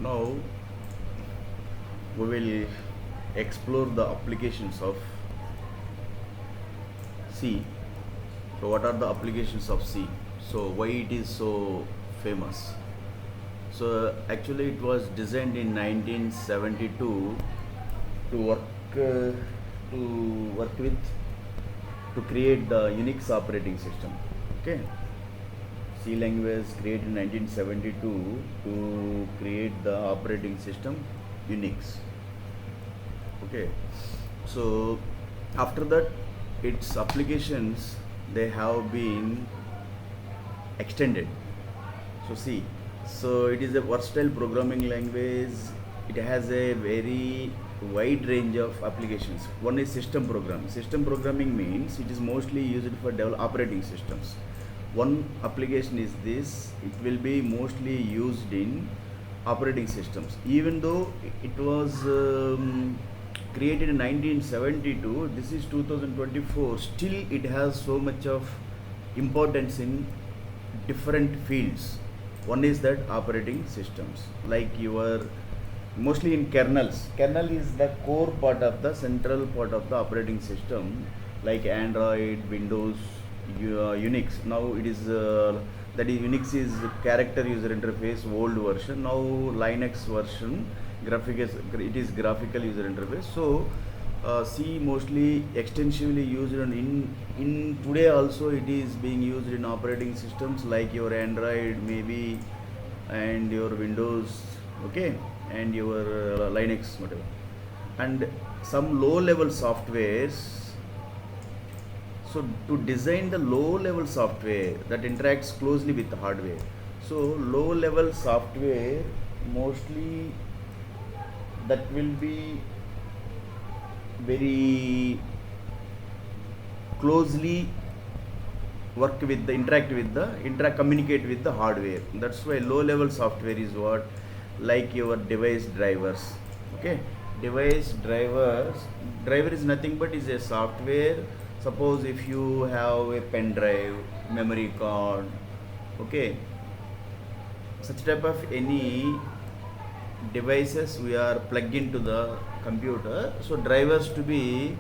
Now we will explore the applications of C. So what are the applications of C? So why it is so famous? So actually it was designed in 1972 to work with to create the Unix operating system. Okay, C language created in 1972 to create the operating system Unix. Okay, so after that its applications they have been extended. So see, so it is a versatile programming language. It has a very wide range of applications. One is system programming. System programming means it is mostly used for develop operating systems. One application is this. It will be mostly used in operating systems. Even though it was created in 1972, this is 2024. Still, it has so much of importance in different fields. One is that operating systems, like your mostly in kernels. Kernel is the core part of the central part of the operating system, like Android, Windows, Unix. Now it is that is Unix is character user interface old version. Now Linux version it is graphical user interface. So C mostly extensively used in today also it is being used in operating systems like your Android maybe and your Windows, okay, and your Linux whatever, and some low level softwares. So to design the low level software that interacts closely with the hardware, so low level software mostly that will be very closely work with the interact communicate with the hardware. That's why low level software is what, like your device drivers. Okay, device driver is nothing but is a software. Suppose if you have a pen drive, memory card, okay, such type of any devices we are plugged into the computer, so drivers to be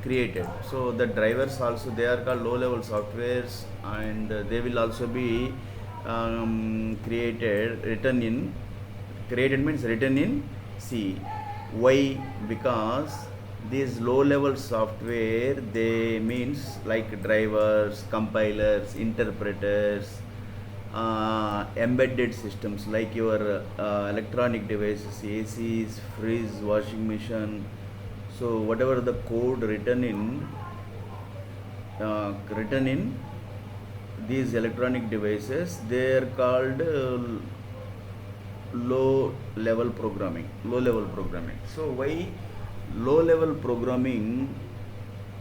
created. So the drivers also they are called low level softwares, and they will also be created means written in C. Why? Because these low level software they means like drivers, compilers, interpreters, embedded systems like your electronic devices, ACs, fridge, washing machine. So whatever the code written in these electronic devices, they are called low level programming. Low level programming. So why low level programming?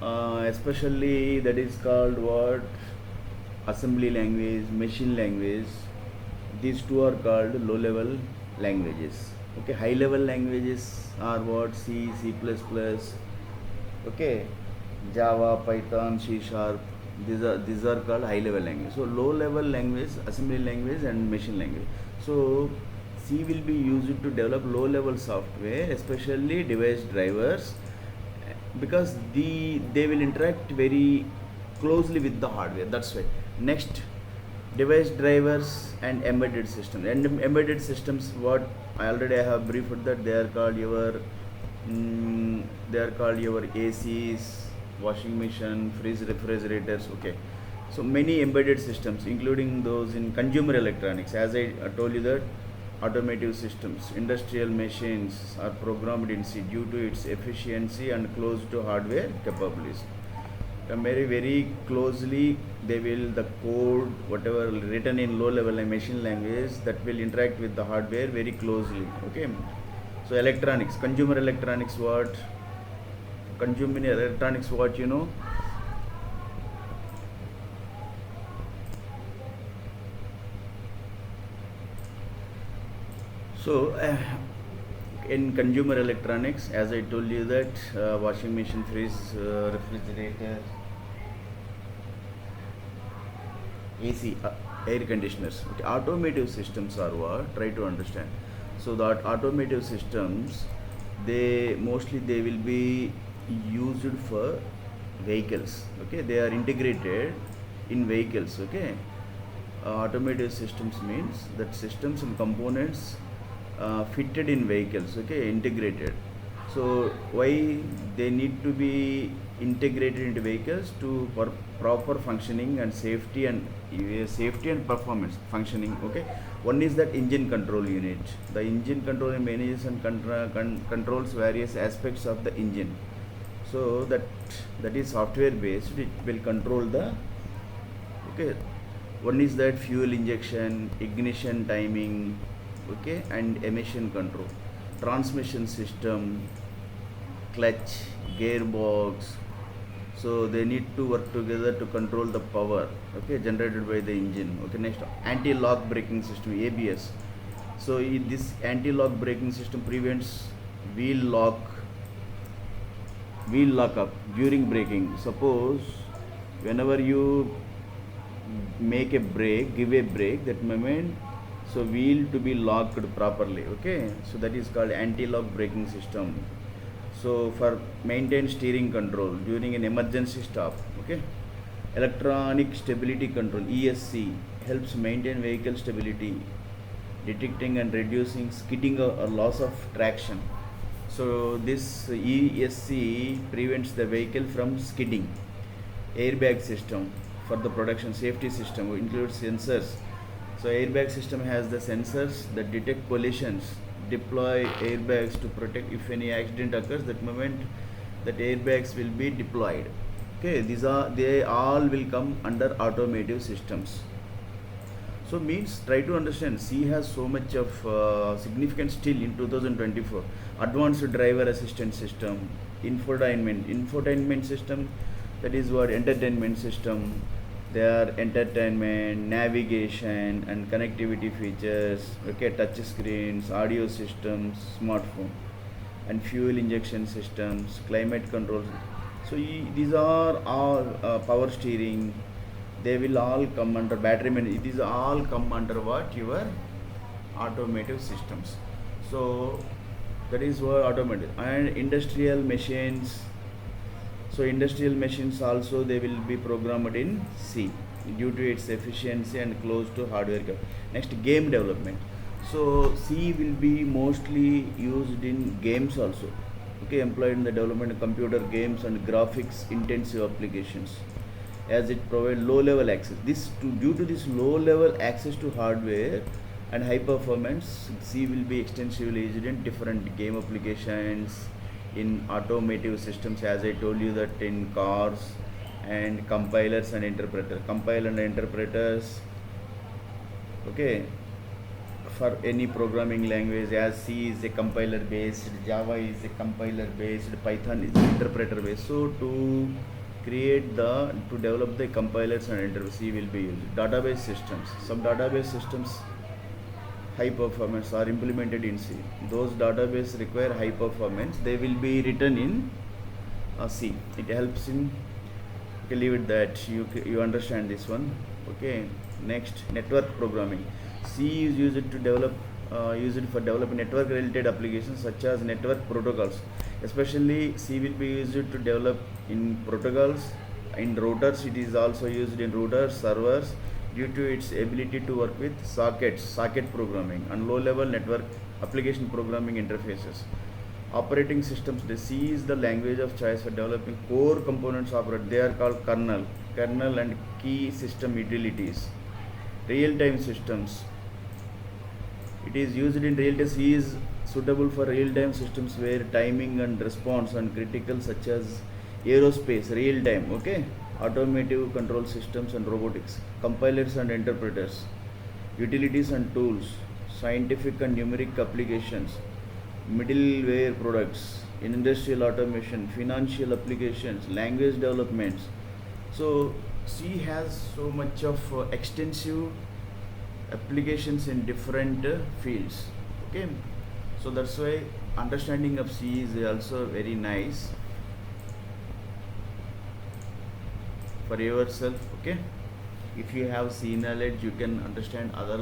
Especially that is called what, assembly language, machine language. These two are called low level languages. Okay, high level languages are what, C, C++, okay, Java, Python, C sharp. These are called high level language. So low level language, assembly language and machine language. So C will be used to develop low level software, especially device drivers, because they will interact very closely with the hardware. That's why. Next, device drivers and embedded systems. And embedded systems, what I already have briefed that they are called your ACs, washing machine, fridge, refrigerators. Okay, so many embedded systems, including those in consumer electronics. As I told you that automotive systems, industrial machines are programmed in C due to its efficiency and close to hardware capabilities. Very closely they will the code whatever written in low level machine language that will interact with the hardware very closely. Okay, so electronics, consumer electronics, what consumer electronics, what you know, so in consumer electronics, as I told you that washing machine, fridge, refrigerator, AC, air conditioners. Okay. Automotive systems are what? Try to understand. So that automotive systems, they mostly they will be used for vehicles. Okay, they are integrated in vehicles. Okay, automotive systems means that systems and components fitted in vehicles. Okay, integrated. So why they need to be integrated into vehicles to for proper functioning and safety and performance functioning. Okay, one is that engine control unit. The engine control manages and controls various aspects of the engine. So that is software based. It will control the, okay, one is that fuel injection, ignition timing, okay, and emission control, transmission system, clutch, gearbox. So they need to work together to control the power, okay, generated by the engine. Okay, next, anti-lock braking system, ABS. So this anti-lock braking system prevents wheel lock up during braking. Suppose whenever you make a brake, give a brake, that moment, so wheel to be locked properly. Okay, so that is called anti-lock braking system. So for maintain steering control during an emergency stop. Okay, electronic stability control, ESC, helps maintain vehicle stability, detecting and reducing skidding or loss of traction. So this ESC prevents the vehicle from skidding. Airbag system, for the production safety system, includes sensors. So airbag system has the sensors that detect collisions, deploy airbags to protect if any accident occurs. That moment, that airbags will be deployed. Okay, they all will come under automotive systems. So means try to understand, C has so much of significance still in 2024. Advanced driver assistance system, infotainment system, that is what entertainment system. They are entertainment, navigation, and connectivity features. Okay, touch screens, audio systems, smartphone, and fuel injection systems, climate control. So these are all power steering. They will all come under battery management. It is all come under what, your automotive systems. So that is what automotive and industrial machines. So industrial machines also, they will be programmed in C due to its efficiency and close to hardware. Next, game development. So C will be mostly used in games also. Okay, employed in the development of computer games and graphics intensive applications, as it provides low level access. Due to this low level access to hardware and high performance, C will be extensively used in different game applications, in automotive systems, as I told you, that in cars, and compilers and interpreters. Compile and interpreters, okay, for any programming language, as C is a compiler based, Java is a compiler based, Python is interpreter based. So to develop the compilers and interpreters, C will be used. Database systems. Some database systems high performance are implemented in C. Those databases require high performance, they will be written in C. It helps in, okay, leave it that you understand this one. Okay, next, network programming. C is used for developing network related applications such as network protocols. Especially C will be used to develop in protocols, in routers. It is also used in routers, servers, due to its ability to work with socket programming, and low level network application programming interfaces. Operating systems, the C is the language of choice for developing core components of, they are called kernel and key system utilities. Real time systems, it is used in real time. C is suitable for real time systems where timing and response and critical, such as aerospace real time. Okay, automotive control systems and robotics. Compilers and interpreters, utilities and tools, scientific and numeric applications, middleware products, in industrial automation, financial applications, language developments. So C has so much of extensive applications in different fields. Okay, so that's why understanding of C is also very nice for yourself. Okay, if you have C knowledge, you can understand other